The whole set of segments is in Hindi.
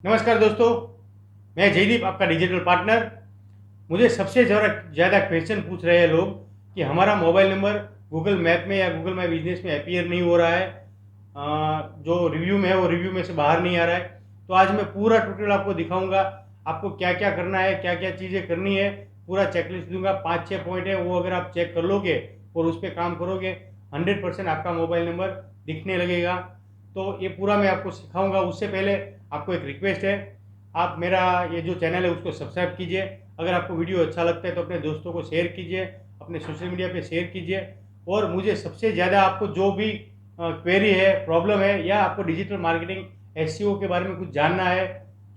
नमस्कार दोस्तों, मैं जयदीप आपका डिजिटल पार्टनर। मुझे सबसे ज़्यादा क्वेश्चन पूछ रहे हैं लोग कि हमारा मोबाइल नंबर गूगल मैप में या गूगल माई बिजनेस में अपीयर नहीं हो रहा है। जो रिव्यू में है वो रिव्यू में से बाहर नहीं आ रहा है। तो आज मैं पूरा ट्यूटोरियल आपको दिखाऊंगा, आपको क्या क्या करना है, क्या क्या चीज़ें करनी है, पूरा चेकलिस्ट दूंगा। 5-6 पॉइंट है, वो अगर आप चेक कर लोगे और उस पर काम करोगे 100% आपका मोबाइल नंबर दिखने लगेगा। तो ये पूरा मैं आपको सिखाऊंगा। उससे पहले आपको एक रिक्वेस्ट है, आप मेरा ये जो चैनल है उसको सब्सक्राइब कीजिए। अगर आपको वीडियो अच्छा लगता है तो अपने दोस्तों को शेयर कीजिए, अपने सोशल मीडिया पे शेयर कीजिए। और मुझे सबसे ज़्यादा आपको जो भी क्वेरी है, प्रॉब्लम है, या आपको डिजिटल मार्केटिंग एसईओ के बारे में कुछ जानना है,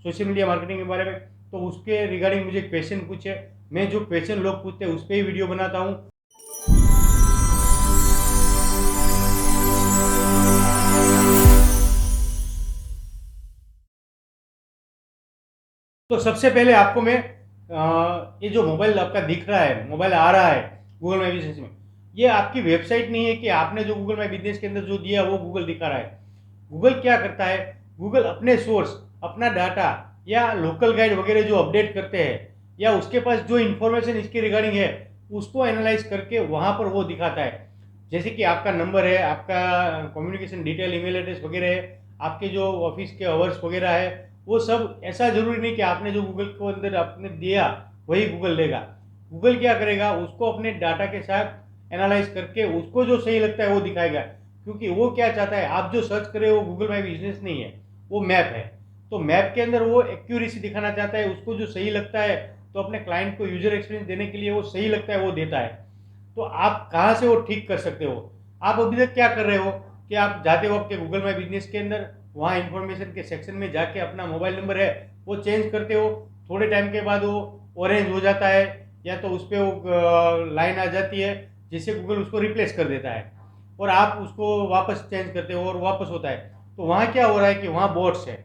सोशल मीडिया मार्केटिंग के बारे में, तो उसके रिगार्डिंग मुझे क्वेश्चन पूछे। मैं जो क्वेश्चन लोग पूछते हैं उस पर ही वीडियो बनाता हूँ। तो सबसे पहले आपको मैं ये जो मोबाइल आपका दिख रहा है, मोबाइल आ रहा है गूगल माई बिजनेस में, ये आपकी वेबसाइट नहीं है कि आपने जो गूगल माई बिजनेस के अंदर जो दिया वो गूगल दिखा रहा है। गूगल क्या करता है, गूगल अपने सोर्स, अपना डाटा या लोकल गाइड वगैरह जो अपडेट करते हैं, या उसके पास जो इन्फॉर्मेशन इसके रिगार्डिंग है उसको एनालाइज करके वहाँ पर वो दिखाता है। जैसे कि आपका नंबर है, आपका कम्युनिकेशन डिटेल, ईमेल एड्रेस वगैरह है, आपके जो ऑफिस के आवर्स वगैरह है, वो सब। ऐसा जरूरी नहीं कि आपने जो गूगल को अंदर आपने दिया वही गूगल देगा। गूगल क्या करेगा, उसको अपने डाटा के साथ एनालाइज करके उसको जो सही लगता है वो दिखाएगा। क्योंकि वो क्या चाहता है, आप जो सर्च करे वो गूगल माई बिजनेस नहीं है, वो मैप है। तो मैप के अंदर वो एक्यूरेसी दिखाना चाहता है, उसको जो सही लगता है, तो अपने क्लाइंट को यूजर एक्सपीरियंस देने के लिए वो सही लगता है वो देता है। तो आप कहाँ से वो ठीक कर सकते हो। आप अभी तक क्या कर रहे हो कि आप जाते हो आपके गूगल माई बिजनेस के अंदर, वहाँ इंफॉर्मेशन के सेक्शन में जाके अपना मोबाइल नंबर है वो चेंज करते हो। थोड़े टाइम के बाद वो ऑरेंज हो जाता है, या तो उस पर वो लाइन आ जाती है जिससे गूगल उसको रिप्लेस कर देता है, और आप उसको वापस चेंज करते हो और वापस होता है। तो वहाँ क्या हो रहा है कि वहाँ बोट्स है,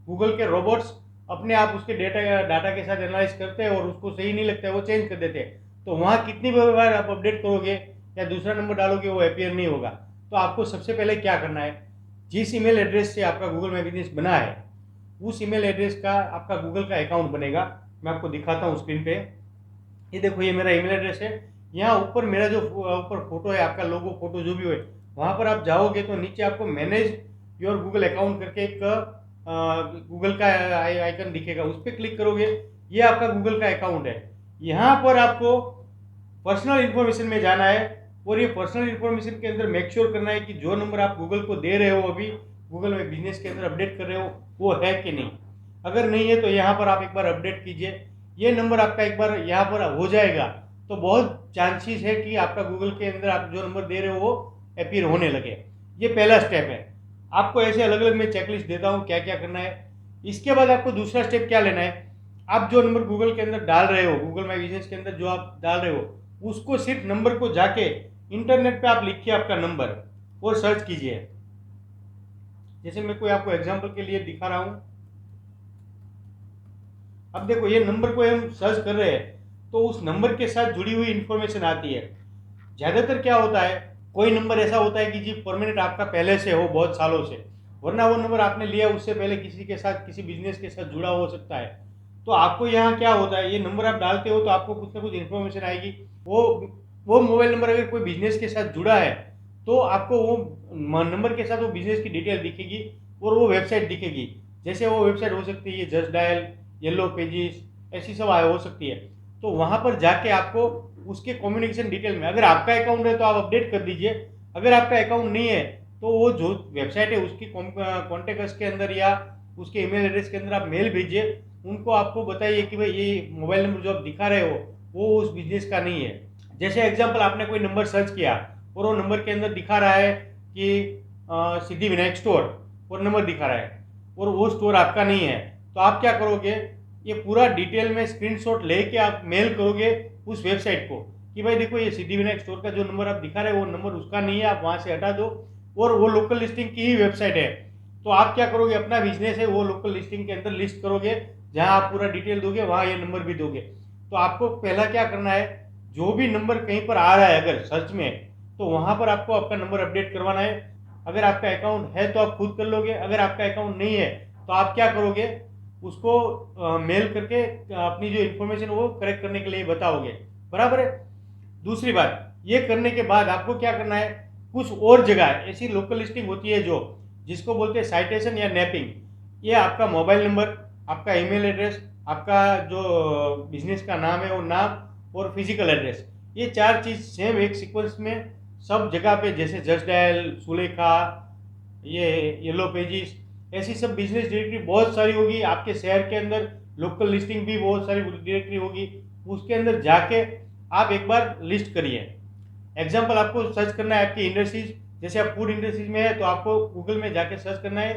गूगल के रोबोट्स अपने आप उसके डाटा के साथ एनालाइज करते हैं, और उसको सही नहीं लगता है वो चेंज कर देते हैं। तो वहाँ कितनी बार आप अपडेट करोगे या दूसरा नंबर डालोगे वो अपीयर नहीं होगा। तो आपको सबसे पहले क्या करना है, जिस ईमेल एड्रेस से आपका गूगल माई बिजनेस बना है उस ईमेल एड्रेस का आपका गूगल का अकाउंट बनेगा। मैं आपको दिखाता हूँ स्क्रीन पे। ये देखो, ये मेरा ईमेल एड्रेस है। यहाँ ऊपर मेरा जो ऊपर फोटो है, आपका लोगो फोटो जो भी हो, वहाँ पर आप जाओगे तो नीचे आपको मैनेज योर गूगल अकाउंट करके एक गूगल का आइकन दिखेगा, उस पर क्लिक करोगे। ये आपका गूगल का अकाउंट है। यहाँ पर आपको पर्सनल इन्फॉर्मेशन में जाना है, और ये पर्सनल इन्फॉर्मेशन के अंदर मेक श्योर करना है कि जो नंबर आप गूगल को दे रहे हो, अभी गूगल में बिजनेस के अंदर अपडेट कर रहे हो, वो है कि नहीं। अगर नहीं है तो यहाँ पर आप एक बार अपडेट कीजिए। ये नंबर आपका एक बार यहाँ पर हो जाएगा तो बहुत चांसेस है कि आपका गूगल के अंदर आप जो नंबर दे रहे हो वो अपीयर होने लगे। ये पहला स्टेप है। आपको ऐसे अलग अलग मैं चेकलिस्ट देता हूँ क्या क्या करना है। इसके बाद आपको दूसरा स्टेप क्या लेना है, आप जो नंबर गूगल के अंदर डाल रहे हो, गूगल माई बिजनेस के अंदर जो आप डाल रहे हो, उसको सिर्फ नंबर को जाके इंटरनेट पे आप लिखिए आपका नंबर और सर्च कीजिए। जैसे मैं कोई आपको एग्जांपल के लिए दिखा रहा हूं। अब देखो, ये नंबर को हम सर्च कर रहे हैं तो उस नंबर के साथ जुड़ी हुई इंफॉर्मेशन आती है। ज्यादातर क्या होता है, कोई नंबर ऐसा होता है कि जी परमानेंट आपका पहले से हो, बहुत सालों से, वरना वो नंबर आपने लिया उससे पहले किसी के साथ, किसी बिजनेस के साथ जुड़ा हो सकता है। तो आपको यहाँ क्या होता है, ये नंबर आप डालते हो तो आपको कुछ ना कुछ इन्फॉर्मेशन आएगी। वो वो मोबाइल नंबर अगर कोई बिजनेस के साथ जुड़ा है तो आपको वो नंबर के साथ वो बिजनेस की डिटेल दिखेगी और वो वेबसाइट दिखेगी। जैसे वो वेबसाइट हो सकती है जस्ट डायल, येलो पेजेस, ऐसी सब हो सकती है। तो वहां पर जाके आपको उसके कम्युनिकेशन डिटेल में, अगर आपका अकाउंट है तो आप अपडेट कर दीजिए। अगर आपका अकाउंट नहीं है तो वो जो वेबसाइट है उसकी कॉन्टेक्ट के अंदर या उसके ईमेल एड्रेस के अंदर आप मेल भेजिए। उनको आपको बताइए कि भाई ये मोबाइल नंबर जो आप दिखा रहे हो वो उस बिजनेस का नहीं है। जैसे एग्जाम्पल, आपने कोई नंबर सर्च किया और वो नंबर के अंदर दिखा रहा है कि सिद्धि विनायक स्टोर, और नंबर दिखा रहा है और वो स्टोर आपका नहीं है, तो आप क्या करोगे, ये पूरा डिटेल में स्क्रीनशॉट लेके आप मेल करोगे उस वेबसाइट को कि भाई देखो, ये सिद्धि विनायक स्टोर का जो नंबर आप दिखा रहे हो वो नंबर उसका नहीं है, आप वहां से हटा दो, और वो लोकल लिस्टिंग की ही वेबसाइट है। तो आप क्या करोगे, अपना बिजनेस है वो लोकल लिस्टिंग के अंदर लिस्ट करोगे, जहां आप पूरा डिटेल दोगे वहां ये नंबर भी दोगे। तो आपको पहला क्या करना है, जो भी नंबर कहीं पर आ रहा है अगर सर्च में, तो वहां पर आपको आपका नंबर अपडेट करवाना है। अगर आपका अकाउंट है तो आप खुद कर लोगे, अगर आपका अकाउंट नहीं है तो आप क्या करोगे, उसको मेल करके अपनी जो इन्फॉर्मेशन वो करेक्ट करने के लिए बताओगे, बराबर है। दूसरी बात, ये करने के बाद आपको क्या करना है, कुछ और जगह ऐसी लोकल लिस्टिंग होती है जो जिसको बोलते हैं साइटेशन या नैपिंग। ये आपका मोबाइल नंबर, आपका ईमेल एड्रेस, आपका जो बिजनेस का नाम है वो नाम और फिजिकल एड्रेस, ये चार चीज़ सेम एक सीक्वेंस में सब जगह पे, जैसे जस्ट डायल, सुलेखा, ये येलो पेजिस, ऐसी सब बिजनेस डायरेक्टरी बहुत सारी होगी आपके शहर के अंदर। लोकल लिस्टिंग भी बहुत सारी डायरेक्टरी होगी, उसके अंदर जाके आप एक बार लिस्ट करिए। एग्जाम्पल आपको सर्च करना है आपकी इंडस्ट्रीज, जैसे आप फूड इंडस्ट्रीज में है तो आपको गूगल में जाके सर्च करना है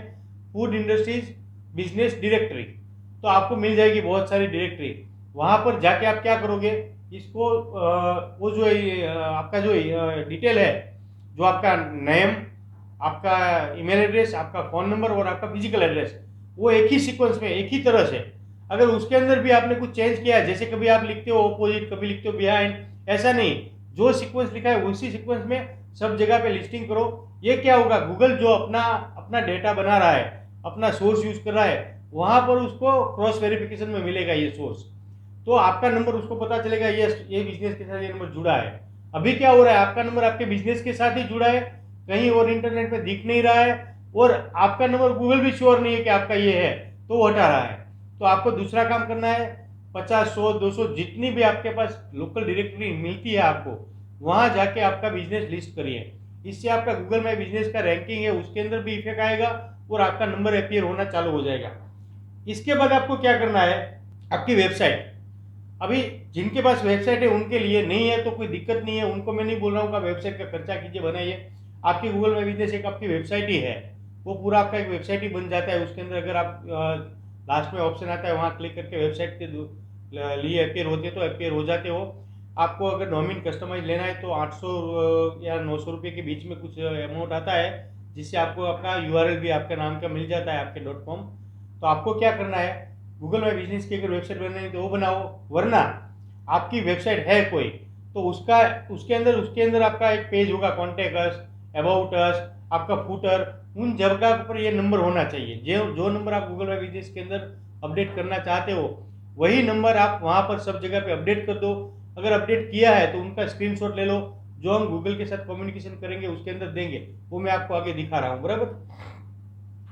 फूड इंडस्ट्रीज बिजनेस डायरेक्टरी, तो आपको मिल जाएगी बहुत सारी डायरेक्टरी। वहाँ पर जाके आप क्या करोगे, इसको वो जो आपका जो डिटेल है, जो आपका नेम, आपका ईमेल एड्रेस, आपका फ़ोन नंबर और आपका फिजिकल एड्रेस, वो एक ही सीक्वेंस में एक ही तरह से, अगर उसके अंदर भी आपने कुछ चेंज किया है, जैसे कभी आप लिखते हो ऑपोजिट, कभी लिखते हो बिहाइंड, ऐसा नहीं, जो सीक्वेंस लिखा है उसी सीक्वेंस में सब जगह पे लिस्टिंग करो। ये क्या होगा, गूगल जो अपना अपना डेटा बना रहा है, अपना सोर्स यूज कर रहा है, वहां पर उसको क्रॉस वेरिफिकेशन में मिलेगा ये सोर्स, तो आपका नंबर उसको पता चलेगा ये बिजनेस के साथ ये नंबर जुड़ा है। अभी क्या हो रहा है, आपका नंबर आपके बिजनेस के साथ ही जुड़ा है, कहीं और इंटरनेट पे दिख नहीं रहा है, और आपका नंबर गूगल भी श्योर नहीं है कि आपका ये है, तो वो हटा रहा है। तो आपको दूसरा काम करना है, 50, 100, 200 जितनी भी आपके पास लोकल डायरेक्टरी मिलती है आपको, वहां जाके आपका बिजनेस लिस्ट करिए। इससे आपका गूगल माई बिजनेस का रैंकिंग है उसके अंदर भी इफेक्ट आएगा और आपका नंबर अपीयर होना चालू हो जाएगा। इसके बाद आपको क्या करना है, आपकी वेबसाइट, अभी जिनके पास वेबसाइट है उनके लिए नहीं है तो कोई दिक्कत नहीं है, उनको मैं नहीं बोल रहा हूँ कि वेबसाइट का खर्चा कीजिए, बनाइए। आपकी गूगल माई बिजनेस एक आपकी वेबसाइट ही है, वो पूरा आपका एक वेबसाइट ही बन जाता है। उसके अंदर अगर आप लास्ट में ऑप्शन आता है वहाँ क्लिक करके वेबसाइट के लिए अपीयर होते हैं तो अपीयर हो जाते हो। आपको अगर डोमेन कस्टमाइज लेना है तो 800 या 900 रुपये के बीच में कुछ अमाउंट आता है, जिससे आपको आपका यूआरएल भी आपके नाम का मिल जाता है, आपके .com। तो आपको क्या करना है, गूगल माई बिजनेस की अगर वेबसाइट बनानी है तो वो बनाओ, वरना आपकी वेबसाइट है कोई तो उसके अंदर आपका एक पेज होगा, कॉन्टेक्ट अस, अबाउट अस, आपका फूटर, उन जगह पर ये नंबर होना चाहिए। जो नंबर आप गूगल माई बिजनेस के अंदर अपडेट करना चाहते हो वही नंबर आप वहाँ पर सब जगह पे अपडेट कर दो। अगर अपडेट किया है तो उनका स्क्रीनशॉट ले लो, जो हम गूगल के साथ कम्युनिकेशन करेंगे उसके अंदर देंगे, वो मैं आपको आगे दिखा रहा हूँ, बराबर।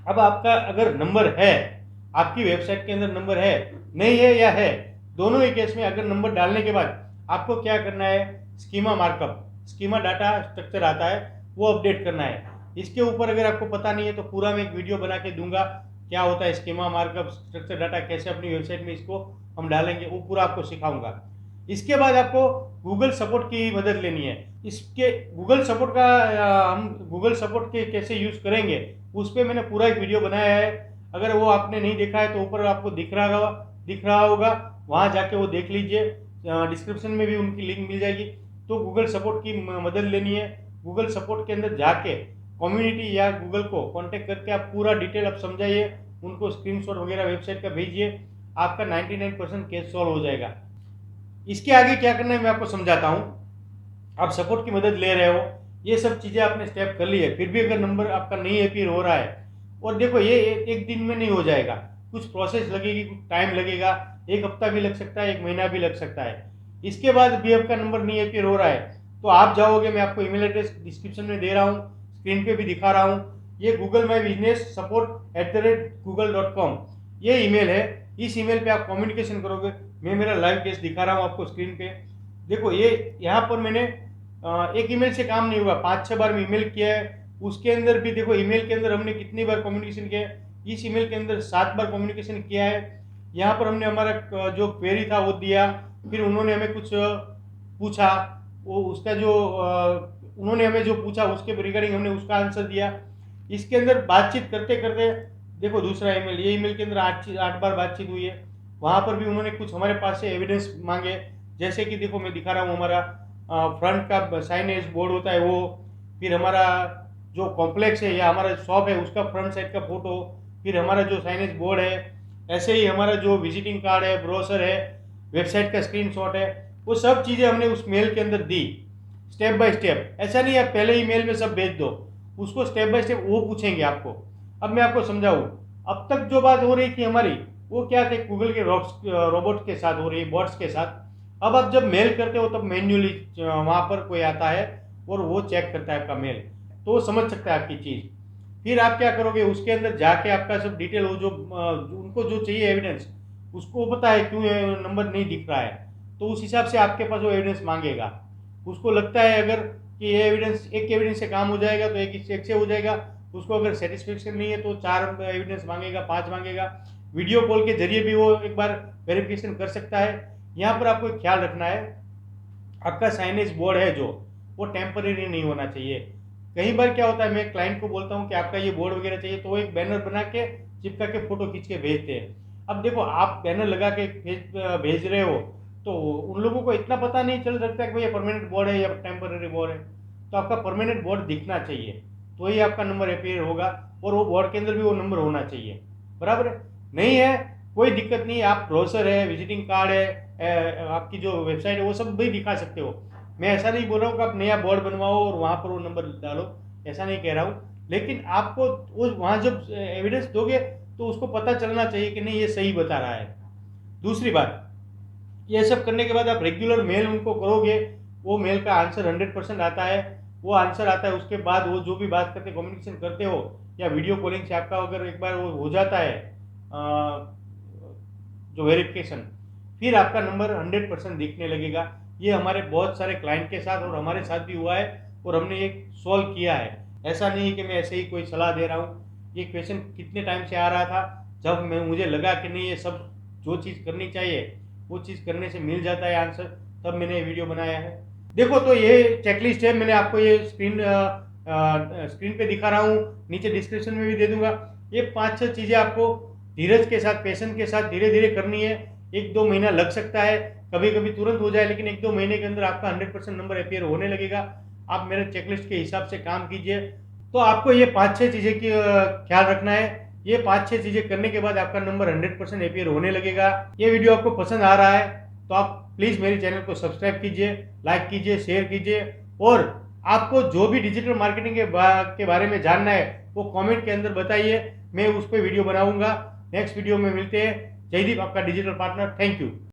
अब आपका अगर नंबर है, आपकी वेबसाइट के अंदर नंबर है, नहीं है या है, दोनों ही केस में अगर नंबर डालने के बाद आपको क्या करना है, schema markup, schema data structure आता है, वो अपडेट करना है। इसके ऊपर अगर आपको पता नहीं है तो पूरा मैं एक वीडियो बना के दूंगा, क्या होता है स्कीमा मार्कअप, स्ट्रक्चर डाटा, कैसे अपनी वेबसाइट में इसको हम डालेंगे, वो पूरा आपको सिखाऊंगा। इसके बाद आपको गूगल सपोर्ट की मदद लेनी है। इसके गूगल सपोर्ट का हम गूगल सपोर्ट के कैसे यूज़ करेंगे उस पर मैंने पूरा एक वीडियो बनाया है, अगर वो आपने नहीं देखा है तो ऊपर आपको दिख रहा होगा, वहाँ जाके वो देख लीजिए, डिस्क्रिप्शन में भी उनकी लिंक मिल जाएगी। तो गूगल सपोर्ट की मदद लेनी है, गूगल सपोर्ट के अंदर जाके कम्युनिटी या गूगल को कांटेक्ट करके आप पूरा डिटेल आप समझाइए, उनको स्क्रीनशॉट वगैरह वेबसाइट का भेजिए, आपका 99% केस सॉल्व हो जाएगा। इसके आगे क्या करना है मैं आपको समझाता हूँ। आप सपोर्ट की मदद ले रहे हो, ये सब चीज़ें आपने स्टेप कर ली है, फिर भी अगर नंबर आपका नहीं अपीयर हो रहा है, और देखो ये एक दिन में नहीं हो जाएगा, कुछ प्रोसेस लगेगी, कुछ टाइम लगेगा, एक हफ्ता भी लग सकता है, एक महीना भी लग सकता है। इसके बाद भी आपका नंबर नहीं अपीयर हो रहा है तो आप जाओगे, मैं आपको ईमेल एड्रेस डिस्क्रिप्शन में दे रहा हूँ, स्क्रीन पे भी दिखा रहा हूँ, ये गूगल माई बिजनेस support@google.com ये ईमेल है। इस ईमेल पे आप कम्युनिकेशन करोगे, मैं मेरा लाइव केस दिखा रहा हूँ आपको स्क्रीन पे। देखो ये यहाँ पर मैंने एक ईमेल से काम नहीं हुआ, 5-6 बार में ईमेल किया है। उसके अंदर भी देखो ईमेल के अंदर हमने कितनी बार कम्युनिकेशन किया है, इस ईमेल के अंदर 7 बार कम्युनिकेशन किया है। यहाँ पर हमने हमारा जो क्वेरी था वो दिया, फिर उन्होंने हमें कुछ पूछा, वो उसका जो उन्होंने हमें जो पूछा उसके रिगार्डिंग हमने उसका आंसर दिया। इसके अंदर बातचीत करते करते देखो दूसरा ईमेल, ये ईमेल के अंदर 8 बार बातचीत हुई है। वहाँ पर भी उन्होंने कुछ हमारे पास से एविडेंस मांगे, जैसे कि देखो मैं दिखा रहा हूँ, हमारा फ्रंट का साइनेज बोर्ड होता है वो, फिर हमारा जो कॉम्प्लेक्स है या हमारा शॉप है उसका फ्रंट साइड का फोटो, फिर हमारा जो साइनेज बोर्ड है, ऐसे ही हमारा जो विजिटिंग कार्ड है, ब्रोशर है, वेबसाइट का स्क्रीनशॉट है, वो सब चीज़ें हमने उस मेल के अंदर दी स्टेप बाय स्टेप। ऐसा नहीं आप पहले ही मेल में सब भेज दो, उसको स्टेप बाय स्टेप वो पूछेंगे आपको। अब मैं आपको समझाऊँ, अब तक जो बात हो रही थी हमारी वो क्या थे, गूगल के रोबोट के साथ हो रही है, बॉट्स के साथ। अब आप जब मेल करते हो तब मैन्युअली वहाँ पर कोई आता है और वो चेक करता है आपका मेल, तो वो समझ सकता है आपकी चीज़। फिर आप क्या करोगे, उसके अंदर जाके आपका सब डिटेल, वो जो उनको जो चाहिए एविडेंस, उसको पता है क्यों ये नंबर नहीं दिख रहा है, तो उस हिसाब से आपके पास वो एविडेंस मांगेगा। उसको लगता है अगर कि ये एविडेंस, एक एविडेंस से काम हो जाएगा तो एक से हो जाएगा, उसको अगर सेटिस्फेक्शन नहीं है तो 4 एविडेंस मांगेगा, 5 मांगेगा। वीडियो कॉल के जरिए भी वो एक बार वेरिफिकेशन कर सकता है। यहाँ पर आपको एक ख्याल रखना है, आपका साइनेज बोर्ड है जो, वो टेम्परेरी नहीं होना चाहिए। कई बार क्या होता है, मैं क्लाइंट को बोलता हूँ कि आपका ये बोर्ड वगैरह चाहिए, तो वो एक बैनर बना के चिपका के फोटो खींच के भेजते हैं। अब देखो, आप बैनर लगा के भेज रहे हो, तो उन लोगों को इतना पता नहीं चल सकता कि भाई ये परमानेंट बोर्ड है या टेम्परेरी बोर्ड है। तो आपका परमानेंट बोर्ड दिखना चाहिए, तो ही आपका नंबर अपीयर होगा, और वो बोर्ड के अंदर भी वो नंबर होना चाहिए। बराबर है? नहीं है, कोई दिक्कत नहीं, आप ब्रोशर है, विजिटिंग कार्ड है, आपकी जो वेबसाइट है वो सब भी दिखा सकते हो। मैं ऐसा नहीं बोल रहा हूँ कि आप नया बोर्ड बनवाओ और वहाँ पर वो नंबर डालो, ऐसा नहीं कह रहा हूँ, लेकिन आपको वो वहाँ जब एविडेंस दोगे तो उसको पता चलना चाहिए कि नहीं ये सही बता रहा है। दूसरी बात, ये सब करने के बाद आप रेगुलर मेल उनको करोगे, वो मेल का आंसर 100% आता है। वो आंसर आता है, उसके बाद वो जो भी बात करते, कम्युनिकेशन करते हो, या वीडियो कॉलिंग से आपका अगर एक बार वो हो जाता है जो वेरिफिकेशन, फिर आपका नंबर 100% दिखने लगेगा। ये हमारे बहुत सारे क्लाइंट के साथ और हमारे साथ भी हुआ है, और हमने ये सॉल्व किया है। ऐसा नहीं है कि मैं ऐसे ही कोई सलाह दे रहा हूँ। ये क्वेश्चन कितने टाइम से आ रहा था, जब मुझे लगा कि नहीं ये सब जो चीज़ करनी चाहिए वो चीज़ करने से मिल जाता है आंसर, तब मैंने ये वीडियो बनाया है। देखो, तो ये चेकलिस्ट है, मैंने आपको ये स्क्रीन पे दिखा रहा हूँ, नीचे डिस्क्रिप्शन में भी दे दूंगा। ये 5-6 चीज़ें आपको धीरज के साथ, पेशेंस के साथ धीरे धीरे करनी है। 1-2 महीना लग सकता है, कभी कभी तुरंत हो जाए, लेकिन 1-2 महीने के अंदर आपका 100% नंबर अपीयर होने लगेगा। आप मेरे चेकलिस्ट के हिसाब से काम कीजिए। तो आपको ये 5-6 चीज़ें की ख्याल रखना है। ये 5-6 चीज़ें करने के बाद आपका नंबर 100% अपीयर होने लगेगा। ये वीडियो आपको पसंद आ रहा है तो आप प्लीज़ मेरे चैनल को सब्सक्राइब कीजिए, लाइक कीजिए, शेयर कीजिए, और आपको जो भी डिजिटल मार्केटिंग के बारे में जानना है वो कमेंट के अंदर बताइए, मैं उस पर वीडियो बनाऊंगा। नेक्स्ट वीडियो में मिलते हैं। जयदीप, आपका डिजिटल पार्टनर। Thank you.